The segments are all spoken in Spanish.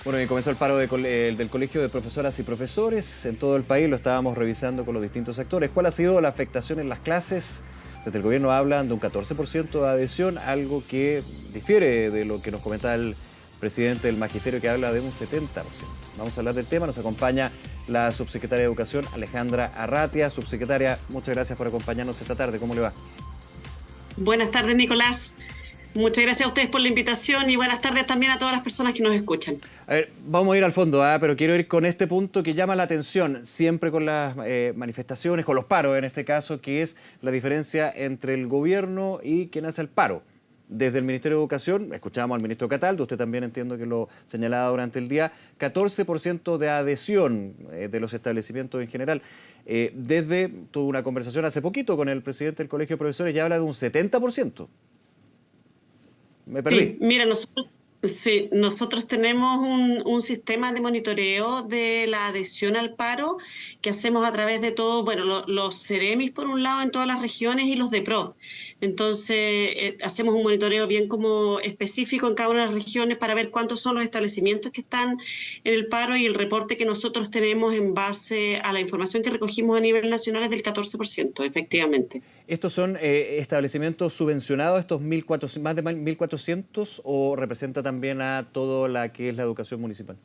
Bueno, y comenzó el paro del Colegio de Profesoras y Profesores en todo el país, lo estábamos revisando con los distintos sectores. ¿Cuál ha sido la afectación en las clases? Desde el gobierno hablan de un 14% de adhesión, algo que difiere de lo que nos comentaba el presidente del Magisterio, que habla de un 70%. Vamos a hablar del tema, nos acompaña la subsecretaria de Educación, Alejandra Arratia. Subsecretaria, muchas gracias por acompañarnos esta tarde, ¿cómo le va? Buenas tardes, Nicolás. Muchas gracias a ustedes por la invitación y buenas tardes también a todas las personas que nos escuchan. A ver, vamos a ir al fondo, pero quiero ir con este punto que llama la atención, siempre con las manifestaciones, con los paros en este caso, que es la diferencia entre el gobierno y quien hace el paro. Desde el Ministerio de Educación, escuchábamos al ministro Cataldo, usted también entiendo que lo señalaba durante el día, 14% de adhesión de los establecimientos en general. Tuve una conversación hace poquito con el presidente del Colegio de Profesores y habla de un 70%. Me Sí, perdí. mira, nosotros tenemos un sistema de monitoreo de la adhesión al paro que hacemos a través de todos, bueno, los Ceremis por un lado en todas las regiones y los DEPROD. Entonces, hacemos un monitoreo bien como específico en cada una de las regiones para ver cuántos son los establecimientos que están en el paro y el reporte que nosotros tenemos en base a la información que recogimos a nivel nacional es del 14%, efectivamente. ¿Estos son establecimientos subvencionados, estos 1.400, más de 1.400, o representa también a todo la que es la educación municipal?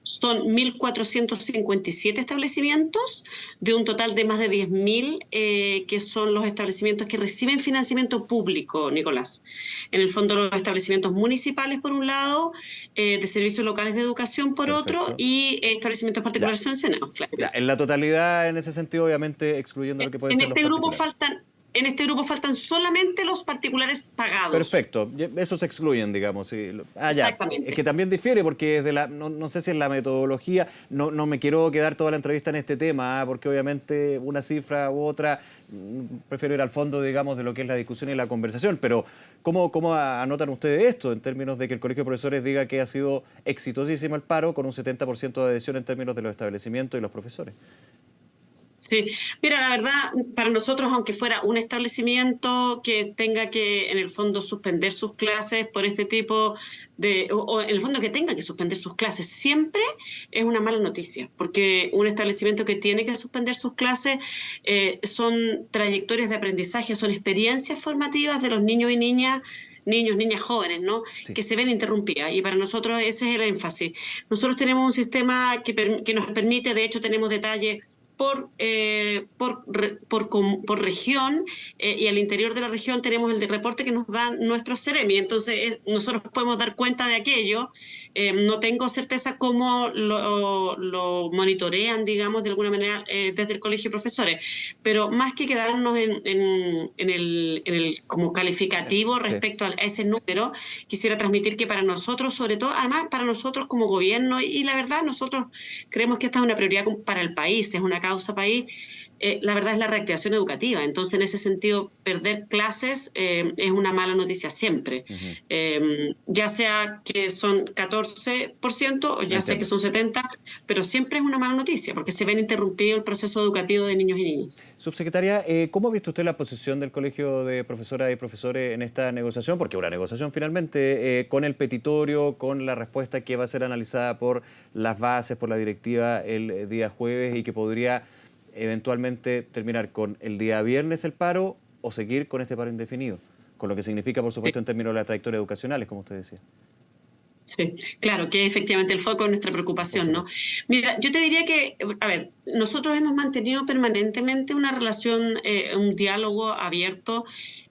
Son 1.457 establecimientos de un total de más de 10.000 que son los establecimientos que reciben financiamiento público, Nicolás. En el fondo los establecimientos municipales por un lado, de servicios locales de educación por otro Perfecto. y establecimientos Ya, particulares sancionados, ya. claramente. En la totalidad, en ese sentido, obviamente, excluyendo lo que pueden En ser los este grupo particulares. faltan, en este grupo faltan solamente los particulares pagados. Perfecto, esos se excluyen, digamos. Sí. Ya, es que Exactamente. también difiere porque es de no sé si es la metodología, no me quiero quedar toda la entrevista en este tema, porque obviamente una cifra u otra, prefiero ir al fondo, digamos, de lo que es la discusión y la conversación, pero ¿cómo anotan ustedes esto en términos de que el Colegio de Profesores diga que ha sido exitosísimo el paro con un 70% de adhesión en términos de los establecimientos y los profesores? Sí, mira, la verdad, para nosotros, aunque fuera un establecimiento que tenga que, en el fondo, suspender sus clases por este tipo o en el fondo que tenga que suspender sus clases, siempre es una mala noticia, porque un establecimiento que tiene que suspender sus clases son trayectorias de aprendizaje, son experiencias formativas de los niños y niñas. Niños, niñas jóvenes, ¿no? Sí. Que se ven interrumpidas y para nosotros ese es el énfasis. Nosotros tenemos un sistema que nos permite, de hecho tenemos detalles por región y al interior de la región tenemos el de reporte que nos dan nuestros Ceremi. Entonces, nosotros podemos dar cuenta de aquello. No tengo certeza cómo lo monitorean, digamos, de alguna manera desde el Colegio de Profesores, pero más que quedarnos en el como calificativo Sí. respecto a ese número, quisiera transmitir que para nosotros, sobre todo, además para nosotros como gobierno, y la verdad, nosotros creemos que esta es una prioridad para el país, es una causa país, la verdad es la reactivación educativa. Entonces, en ese sentido, perder clases es una mala noticia siempre. Ujú. Ya sea que son 14% o ya sea que Entiendo. son 70%, pero siempre es una mala noticia porque se ven interrumpido el proceso educativo de niños y niñas. Subsecretaria, ¿cómo ha visto usted la posición del Colegio de Profesoras y Profesores en esta negociación? Porque una negociación finalmente con el petitorio, con la respuesta que va a ser analizada por las bases, por la directiva el día jueves y que podría eventualmente terminar con el día viernes el paro o seguir con este paro indefinido, con lo que significa, por Sí. supuesto, en términos de la trayectoria educacional, como usted decía. Sí, claro, que es efectivamente el foco de nuestra Por preocupación, ¿no? supuesto. Mira, yo te diría que, a ver, nosotros hemos mantenido permanentemente una relación, un diálogo abierto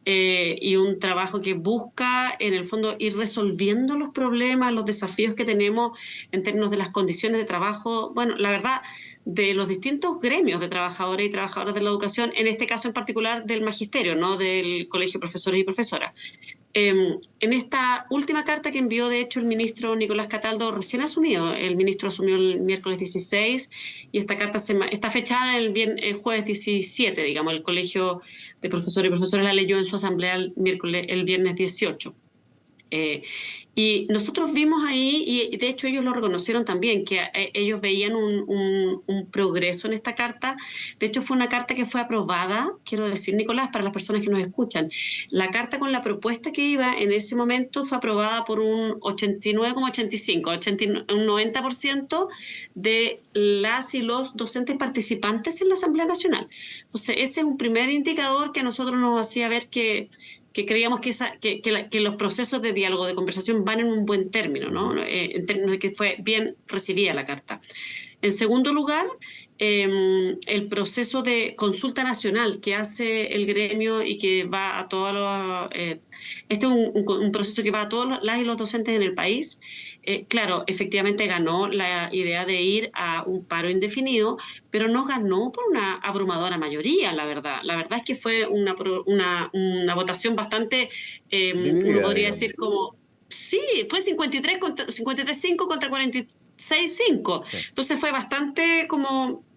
y un trabajo que busca, en el fondo, ir resolviendo los problemas, los desafíos que tenemos en términos de las condiciones de trabajo, bueno, la verdad, de los distintos gremios de trabajadores y trabajadoras de la educación, en este caso en particular del magisterio, ¿no? Del Colegio de Profesores y Profesoras. En esta última carta que envió, de hecho, el ministro Nicolás Cataldo, recién asumido, el ministro asumió el miércoles 16 y esta carta está fechada el jueves 17, digamos, el Colegio de Profesores y Profesoras la leyó en su asamblea el viernes 18. Y nosotros vimos ahí, y de hecho ellos lo reconocieron también, que ellos veían un progreso en esta carta. De hecho fue una carta que fue aprobada, quiero decir, Nicolás, para las personas que nos escuchan. La carta con la propuesta que iba en ese momento fue aprobada por un 89,85, un 90% de las y los docentes participantes en la Asamblea Nacional. Entonces ese es un primer indicador que a nosotros nos hacía ver que creíamos que los procesos de diálogo, de conversación van en un buen término, ¿no? En términos de que fue bien recibida la carta. En segundo lugar, el proceso de consulta nacional que hace el gremio y que va a todos los... este es un proceso que va a todos las y los docentes en el país. Claro, efectivamente ganó la idea de ir a un paro indefinido, pero no ganó por una abrumadora mayoría, la verdad. La verdad es que fue una votación bastante, uno Dividida, podría digamos. decir como... Sí, fue 53-5 contra 46-5. Sí. Entonces fue bastante como...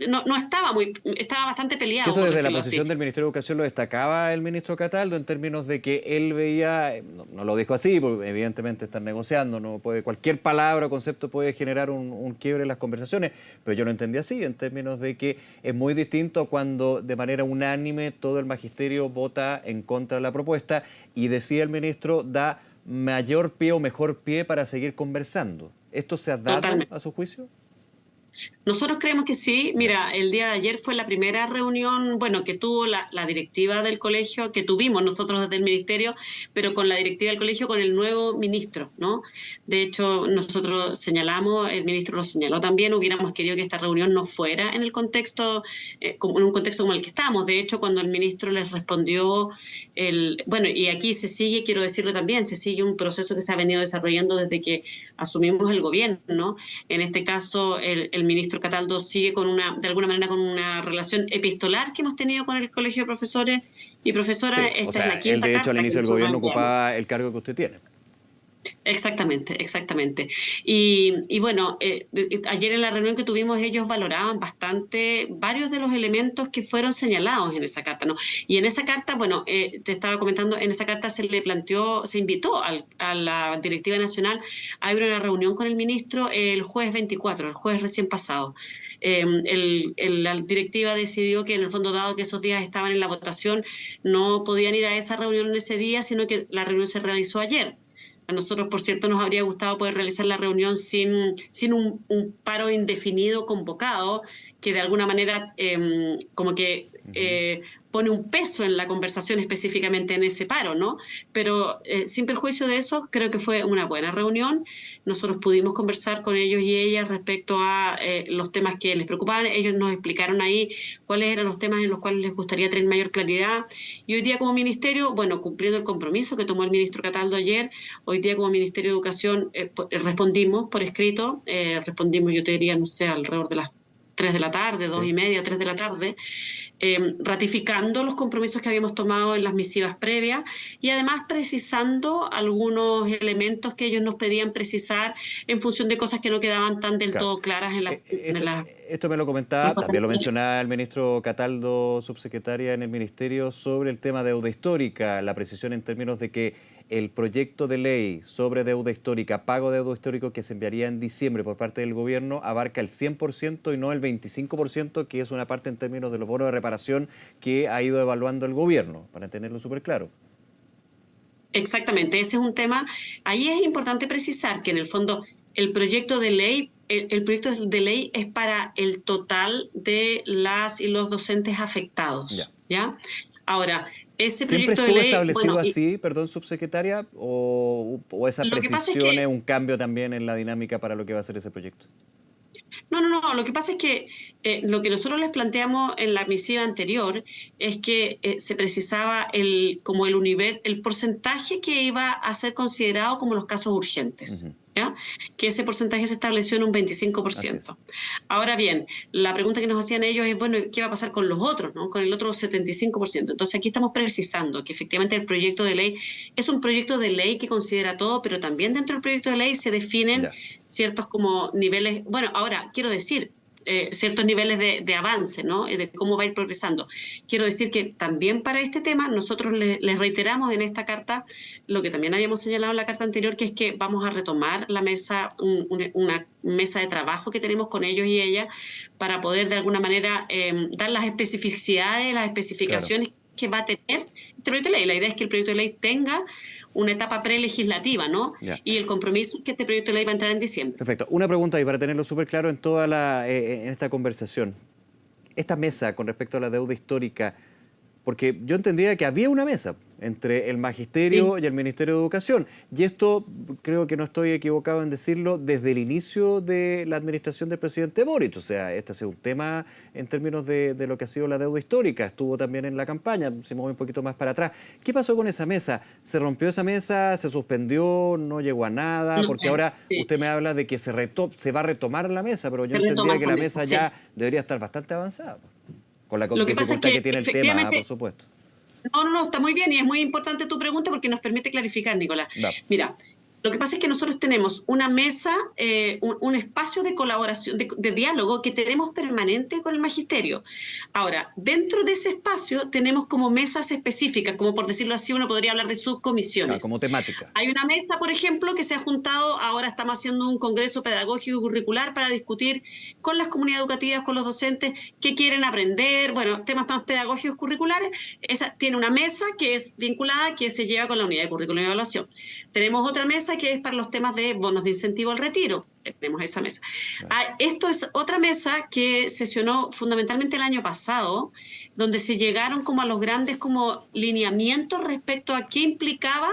No estaba estaba bastante Que peleado, eso por desde la decirlo así. posición del Ministerio de Educación lo destacaba el ministro Cataldo en términos de que él veía, no lo dijo así, porque evidentemente están negociando, no puede, cualquier palabra o concepto puede generar un quiebre en las conversaciones, pero yo lo entendí así, en términos de que es muy distinto cuando de manera unánime todo el magisterio vota en contra de la propuesta y decía el ministro, da mayor pie o mejor pie para seguir conversando. ¿Esto se ha dado Totalmente. a su juicio? Nosotros creemos que sí. Ya. Mira, el día de ayer fue la primera reunión, bueno, que tuvo la directiva del colegio, que tuvimos nosotros desde el ministerio, pero con la directiva del colegio, con el nuevo ministro, ¿no? De hecho, nosotros señalamos, el ministro lo señaló también, hubiéramos querido que esta reunión no fuera en el contexto, en un contexto como el que estamos. De hecho, cuando el ministro les respondió, bueno, y aquí se sigue, quiero decirlo también, se sigue un proceso que se ha venido desarrollando desde que asumimos el gobierno, ¿no? En este caso, el ministro Cataldo sigue de alguna manera con una relación epistolar que hemos tenido con el Colegio de Profesores y Profesoras. Sí, o Esta es sea, la él quinta de hecho al carta que inicio del nosotros gobierno enviamos. ocupaba el cargo que usted tiene. Exactamente, exactamente. Y bueno, ayer en la reunión que tuvimos ellos valoraban bastante varios de los elementos que fueron señalados en esa carta, ¿no? Y en esa carta, bueno, te estaba comentando, en esa carta se le planteó, se invitó a la directiva nacional a ir a una reunión con el ministro el jueves 24, el jueves recién pasado. La directiva decidió que en el fondo, dado que esos días estaban en la votación, no podían ir a esa reunión en ese día, sino que la reunión se realizó ayer. A nosotros, por cierto, nos habría gustado poder realizar la reunión sin un paro indefinido convocado, que de alguna manera como que pone un peso en la conversación específicamente en ese paro, ¿no? Pero sin perjuicio de eso, creo que fue una buena reunión. Nosotros pudimos conversar con ellos y ellas respecto a los temas que les preocupaban. Ellos nos explicaron ahí cuáles eran los temas en los cuales les gustaría tener mayor claridad. Y hoy día como ministerio, bueno, cumpliendo el compromiso que tomó el ministro Cataldo ayer, hoy día como Ministerio de Educación respondimos por escrito, respondimos yo te diría, no sé, alrededor de las 3 de la tarde, Sí. 2:30, 3 de la tarde, ratificando los compromisos que habíamos tomado en las misivas previas y además precisando algunos elementos que ellos nos pedían precisar en función de cosas que no quedaban tan del Claro. todo claras en Esto me lo comentaba, también lo mencionaba el ministro Cataldo, subsecretaria en el ministerio, sobre el tema de deuda histórica, la precisión en términos de que el proyecto de ley sobre deuda histórica, pago de deuda histórico que se enviaría en diciembre por parte del gobierno, abarca el 100% y no el 25%, que es una parte en términos de los bonos de reparación que ha ido evaluando el gobierno, para tenerlo súper claro. Exactamente, ese es un tema. Ahí es importante precisar que en el fondo el proyecto de ley, el proyecto de ley es para el total de las y los docentes Ya. afectados, ¿ya? Ahora, ese ¿Siempre proyecto de estuvo ley, establecido bueno, así, perdón, subsecretaria, o esa lo que pasa es precisión que es un cambio también en la dinámica para lo que va a ser ese proyecto? no, lo que pasa es que lo que nosotros les planteamos en la misiva anterior es que se precisaba como el porcentaje que iba a ser considerado como los casos urgentes. Ujú. ¿Ya? Que ese porcentaje se estableció en un Así es. 25%. Ahora bien, la pregunta que nos hacían ellos es, bueno, ¿qué va a pasar con los otros, ¿no? Con el otro 75%. Entonces aquí estamos precisando que efectivamente el proyecto de ley es un proyecto de ley que considera todo, pero también dentro del proyecto de ley se definen Ya. ciertos como niveles. Bueno, ahora quiero decir, ciertos niveles de avance, ¿no? De cómo va a ir progresando. Quiero decir que también para este tema nosotros les reiteramos en esta carta lo que también habíamos señalado en la carta anterior, que es que vamos a retomar la mesa, una mesa de trabajo que tenemos con ellos y ellas para poder de alguna manera dar las especificidades, las especificaciones que va a tener este proyecto de ley. La idea es que el proyecto de ley tenga una etapa prelegislativa, ¿no? Ya. Y el compromiso es que este proyecto de ley va a entrar en diciembre. Perfecto. Una pregunta ahí para tenerlo súper claro en en esta conversación. Esta mesa con respecto a la deuda histórica, porque yo entendía que había una mesa entre el Magisterio y el Ministerio de Educación. Y esto, creo que no estoy equivocado en decirlo, desde el inicio de la administración del presidente Boric. O sea, este ha sido un tema en términos de lo que ha sido la deuda histórica. Estuvo también en la campaña, si me voy un poquito más para atrás. ¿Qué pasó con esa mesa? ¿Se rompió esa mesa? ¿Se suspendió? ¿No llegó a nada? Porque ahora usted me habla de que se va a retomar la mesa, pero yo entendía que la mesa ya debería estar bastante avanzada, con la dificultad que tiene el tema, por supuesto. No, está muy bien y es muy importante tu pregunta porque nos permite clarificar, Nicolás. No. Mira, lo que pasa es que nosotros tenemos una mesa, un espacio de colaboración, de diálogo que tenemos permanente con el Magisterio. Ahora, dentro de ese espacio tenemos como mesas específicas, como por decirlo así, uno podría hablar de subcomisiones. Como temática. Hay una mesa, por ejemplo, que se ha juntado, ahora estamos haciendo un congreso pedagógico y curricular para discutir con las comunidades educativas, con los docentes, qué quieren aprender, bueno, temas más pedagógicos curriculares. Esa tiene una mesa que es vinculada, que se lleva con la unidad de currículum y evaluación. Tenemos otra mesa que es para los temas de bonos de incentivo al retiro. Tenemos esa mesa. Esto es otra mesa que sesionó fundamentalmente el año pasado, donde se llegaron como a los grandes como lineamientos respecto a qué implicaba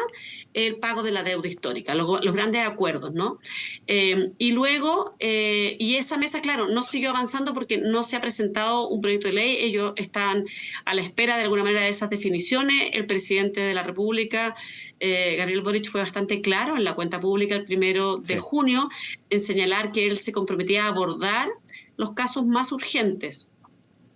el pago de la deuda histórica, los grandes acuerdos, ¿no? Y luego, y esa mesa, claro, no siguió avanzando porque no se ha presentado un proyecto de ley. Ellos están a la espera de alguna manera de esas definiciones. El presidente de la República, Gabriel Boric, fue bastante claro en la cuenta pública el 1 de junio en señalar que él se comprometía a abordar los casos más urgentes.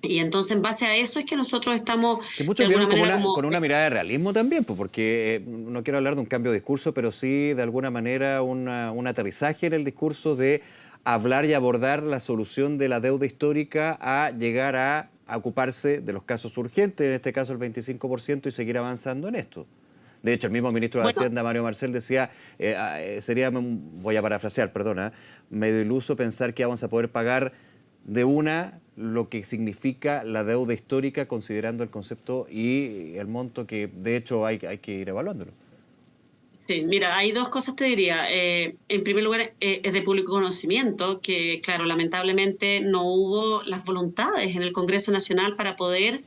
Y entonces, en base a eso, es que nosotros estamos... Que muchos vieron con una mirada de realismo también, porque no quiero hablar de un cambio de discurso, pero sí, de alguna manera, un aterrizaje en el discurso de hablar y abordar la solución de la deuda histórica a llegar a ocuparse de los casos urgentes, en este caso el 25%, y seguir avanzando en esto. De hecho, el mismo ministro de Hacienda, Mario Marcel, decía, sería, voy a parafrasear, perdona, medio iluso pensar que vamos a poder pagar de una lo que significa la deuda histórica, considerando el concepto y el monto que, de hecho, hay que ir evaluándolo. Sí, mira, hay dos cosas te diría. En primer lugar, es de público conocimiento que, claro, lamentablemente no hubo las voluntades en el Congreso Nacional para poder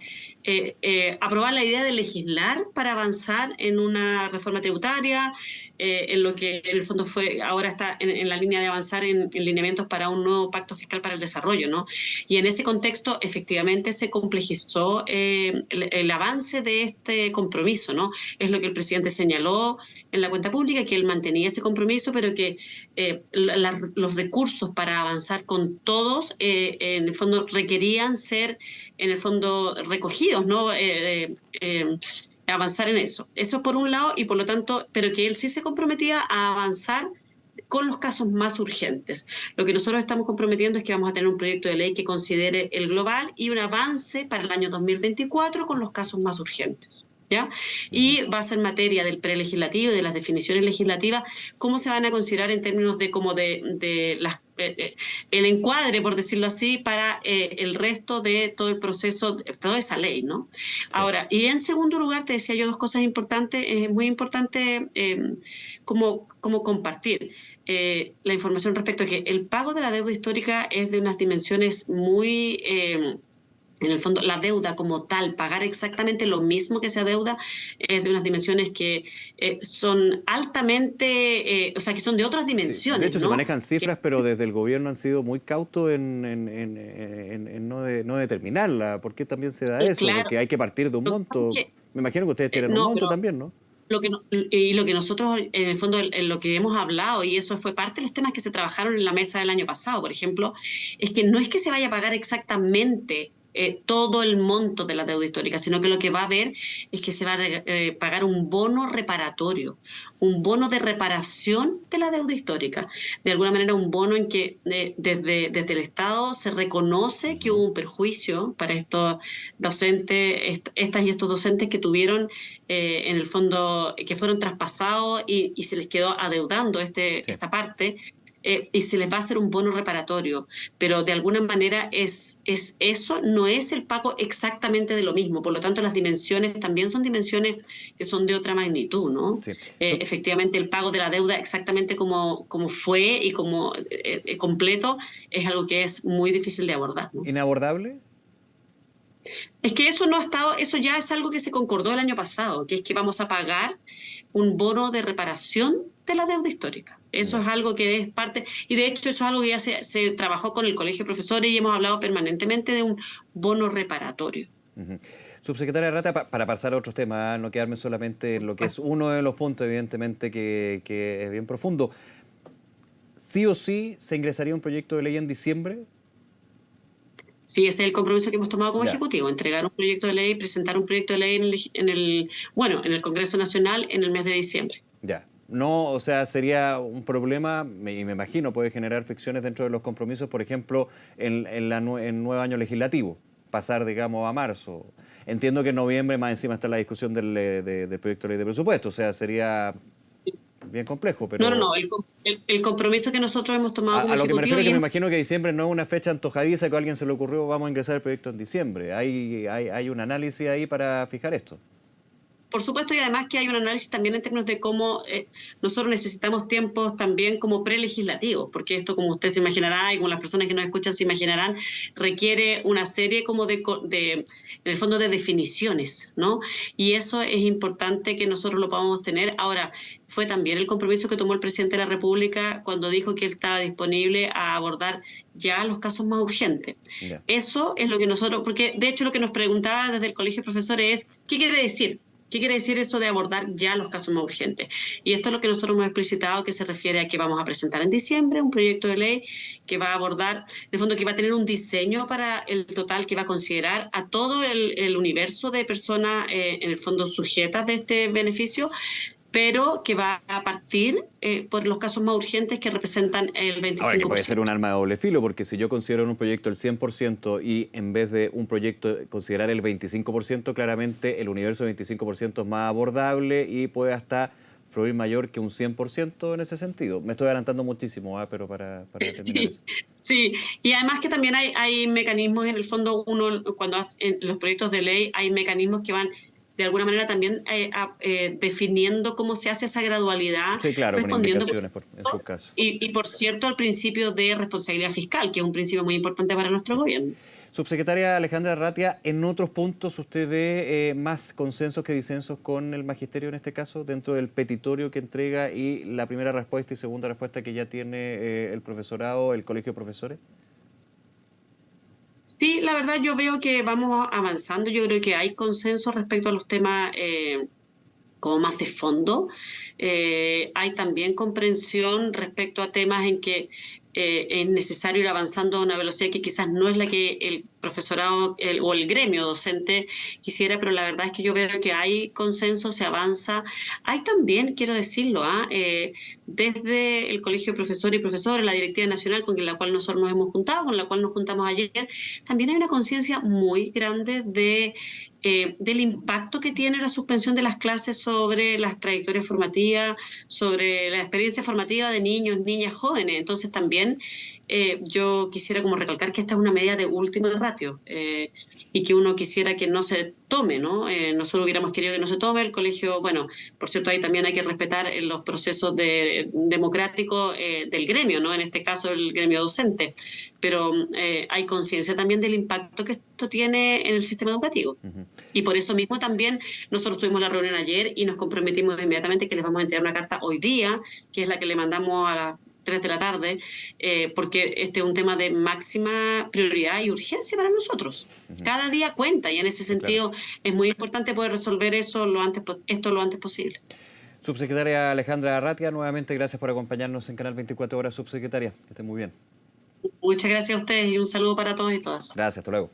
aprobar la idea de legislar para avanzar en una reforma tributaria, en lo que en el fondo ahora está en la línea de avanzar en lineamientos para un nuevo pacto fiscal para el desarrollo, ¿no? Y en ese contexto, efectivamente, se complejizó el avance de este compromiso, ¿no? Es lo que el presidente señaló en la cuenta pública, que él mantenía ese compromiso, pero que los recursos para avanzar con todos, en el fondo, requerían ser, en el fondo, recogidos, ¿no? Avanzar en eso. Eso por un lado, y por lo tanto, pero que él sí se comprometía a avanzar con los casos más urgentes. Lo que nosotros estamos comprometiendo es que vamos a tener un proyecto de ley que considere el global y un avance para el año 2024 con los casos más urgentes, ¿ya? Y va a ser materia del prelegislativo y de las definiciones legislativas, cómo se van a considerar en términos de como de las el encuadre, por decirlo así, para el resto de todo el proceso, toda esa ley, ¿no? Sí. Ahora, y en segundo lugar, te decía yo dos cosas importantes, es muy importante como compartir la información respecto a que el pago de la deuda histórica es de unas dimensiones muy... en el fondo, la deuda como tal, pagar exactamente lo mismo que esa deuda, es de unas dimensiones que son altamente, o sea, que son de otras dimensiones. Sí, de hecho, ¿no? Se manejan cifras, pero desde el gobierno han sido muy cautos en no determinarla. ¿Por qué también se da eso? Claro. Porque hay que partir de un monto. Me imagino que ustedes tienen un monto también, ¿no? Lo que nosotros, en el fondo, en lo que hemos hablado, y eso fue parte de los temas que se trabajaron en la mesa del año pasado, por ejemplo, es que no es que se vaya a pagar exactamente todo el monto de la deuda histórica, sino que lo que va a haber es que se va a pagar un bono reparatorio, un bono de reparación de la deuda histórica. De alguna manera un bono en que desde el Estado se reconoce que hubo un perjuicio para estos docentes, estas y estos docentes que tuvieron en el fondo, que fueron traspasados y se les quedó adeudando Sí. esta parte. Y se les va a hacer un bono reparatorio, pero de alguna manera eso no es el pago exactamente de lo mismo, por lo tanto las dimensiones también son dimensiones que son de otra magnitud, ¿no? Sí. Efectivamente el pago de la deuda exactamente como fue y como completo es algo que es muy difícil de abordar, ¿no? ¿Inabordable? Es que eso no ha estado, eso ya es algo que se concordó el año pasado, que es que vamos a pagar un bono de reparación de la deuda histórica. Eso Ya. es algo que es parte, y de hecho eso es algo que ya se trabajó con el Colegio de Profesores y hemos hablado permanentemente de un bono reparatorio. Ujú. Subsecretaria Rata, para pasar a otros temas, no quedarme solamente en lo que es uno de los puntos, evidentemente, que es bien profundo. ¿Sí o sí se ingresaría un proyecto de ley en diciembre? Sí, ese es el compromiso que hemos tomado como Ya, Ejecutivo, entregar un proyecto de ley, presentar un proyecto de ley en el Congreso Nacional en el mes de diciembre. ya. No, o sea, sería un problema, y me imagino puede generar fricciones dentro de los compromisos, por ejemplo, en nuevo año legislativo, pasar, digamos, a marzo. Entiendo que en noviembre más encima está la discusión del proyecto de ley de presupuesto, o sea, sería bien complejo, No, no, pero no, el compromiso que nosotros hemos tomado como a lo que me Ejecutivo refiero es que y me imagino que diciembre no es una fecha antojadiza que a alguien se le ocurrió, vamos a ingresar el proyecto en diciembre. Hay un análisis ahí para fijar esto. por supuesto, y además que hay un análisis también en términos de cómo nosotros necesitamos tiempos también como prelegislativos, porque esto, como usted se imaginará y como las personas que nos escuchan se imaginarán, requiere una serie como en el fondo, de definiciones, ¿no? Y eso es importante que nosotros lo podamos tener. Ahora, fue también el compromiso que tomó el presidente de la República cuando dijo que él estaba disponible a abordar ya los casos más urgentes. Ya. Eso es lo que nosotros, porque de hecho lo que nos preguntaba desde el Colegio de Profesores es, ¿qué quiere decir? ¿Qué quiere decir eso de abordar ya los casos más urgentes? Y esto es lo que nosotros hemos explicitado, que se refiere a que vamos a presentar en diciembre un proyecto de ley que va a abordar, en el fondo, que va a tener un diseño para el total, que va a considerar a todo el universo de personas, en el fondo, sujetas de este beneficio, pero que va a partir por los casos más urgentes que representan el Ahora, que puede ser 25%. un arma de doble filo, porque si yo considero en un proyecto el 100% y en vez de un proyecto considerar el 25%, claramente el universo del 25% es más abordable y puede hasta fluir mayor que un 100% en ese sentido. Me estoy adelantando muchísimo, pero para terminar eso. Sí, sí, y además que también hay mecanismos, en el fondo, uno cuando hace en los proyectos de ley hay mecanismos que van de alguna manera también definiendo cómo se hace esa gradualidad, Sí, claro, con respondiendo, indicaciones en su caso. y por cierto, al principio de responsabilidad fiscal, que es un principio muy importante para nuestro gobierno. Subsecretaria Alejandra Arratia, ¿en otros puntos usted ve más consensos que disensos con el magisterio en este caso, dentro del petitorio que entrega y la primera respuesta y segunda respuesta que ya tiene el profesorado, el colegio de profesores? Sí, la verdad yo veo que vamos avanzando, yo creo que hay consenso respecto a los temas como más de fondo. Hay también comprensión respecto a temas en que es necesario ir avanzando a una velocidad que quizás no es la que el profesorado o el gremio docente quisiera, pero la verdad es que yo veo que hay consenso, se avanza. Hay también, quiero decirlo, desde el Colegio de Profesores y Profesores, la Directiva Nacional con la cual nosotros nos hemos juntado, con la cual nos juntamos ayer, también hay una conciencia muy grande del impacto que tiene la suspensión de las clases sobre las trayectorias formativas, sobre la experiencia formativa de niños, niñas, jóvenes. Entonces también yo quisiera como recalcar que esta es una medida de última ratio y que uno quisiera que no se tome, ¿no? Nosotros hubiéramos querido que no se tome. El colegio, bueno, por cierto, ahí también hay que respetar los procesos democráticos del gremio, ¿no? En este caso el gremio docente. Pero hay conciencia también del impacto que esto tiene en el sistema educativo. Y por eso mismo también nosotros tuvimos la reunión ayer y nos comprometimos inmediatamente que les vamos a entregar una carta hoy día, que es la que le mandamos a las 3 de la tarde, porque este es un tema de máxima prioridad y urgencia para nosotros. Cada día cuenta y en ese Sí, claro. sentido es muy importante poder resolver eso esto lo antes posible. Subsecretaria Alejandra Arratia, nuevamente gracias por acompañarnos en Canal 24 Horas, subsecretaria. Que esté muy bien. Muchas gracias a ustedes y un saludo para todos y todas. Gracias, hasta luego.